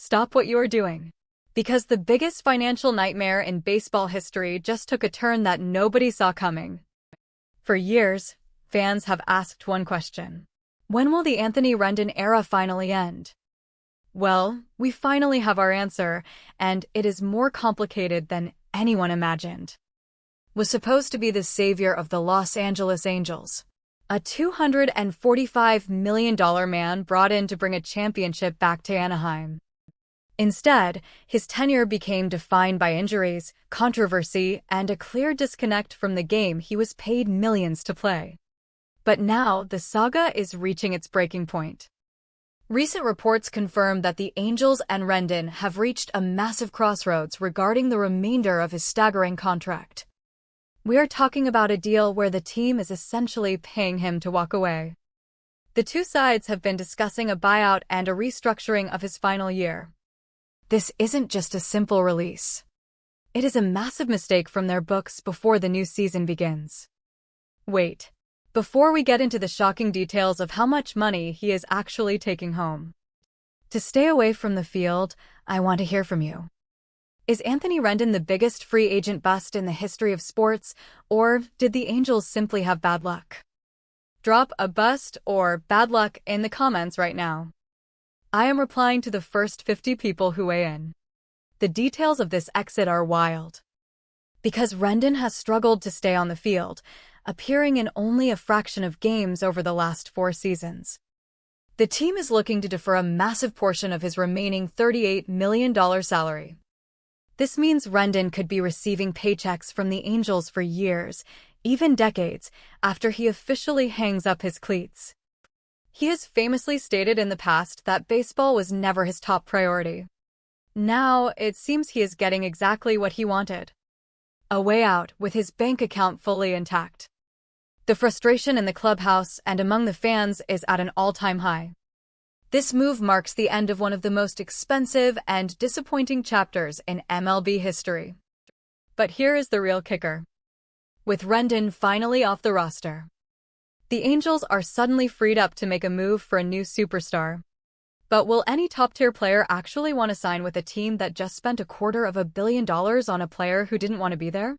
Stop what you are doing. Because the biggest financial nightmare in baseball history just took a turn that nobody saw coming. For years, fans have asked one question. When will the Anthony Rendon era finally end? Well, we finally have our answer, and it is more complicated than anyone imagined. Was supposed to be the savior of the Los Angeles Angels, a $245 million man brought in to bring a championship back to Anaheim. Instead, his tenure became defined by injuries, controversy, and a clear disconnect from the game he was paid millions to play. But now, the saga is reaching its breaking point. Recent reports confirm that the Angels and Rendon have reached a massive crossroads regarding the remainder of his staggering contract. We are talking about a deal where the team is essentially paying him to walk away. The two sides have been discussing a buyout and a restructuring of his final year. This isn't just a simple release. It is a massive mistake from their books before the new season begins. Wait. Before we get into the shocking details of how much money he is actually taking home. To stay away from the field, I want to hear from you. Is Anthony Rendon the biggest free agent bust in the history of sports, or did the Angels simply have bad luck? Drop a bust or bad luck in the comments right now. I am replying to the first 50 people who weigh in. The details of this exit are wild. Because Rendon has struggled to stay on the field, appearing in only a fraction of games over the last 4 seasons. The team is looking to defer a massive portion of his remaining $38 million salary. This means Rendon could be receiving paychecks from the Angels for years, even decades, after he officially hangs up his cleats. He has famously stated in the past that baseball was never his top priority. Now, it seems he is getting exactly what he wanted. A way out with his bank account fully intact. The frustration in the clubhouse and among the fans is at an all-time high. This move marks the end of one of the most expensive and disappointing chapters in MLB history. But here is the real kicker. With Rendon finally off the roster, the Angels are suddenly freed up to make a move for a new superstar. But will any top-tier player actually want to sign with a team that just spent $250 million on a player who didn't want to be there?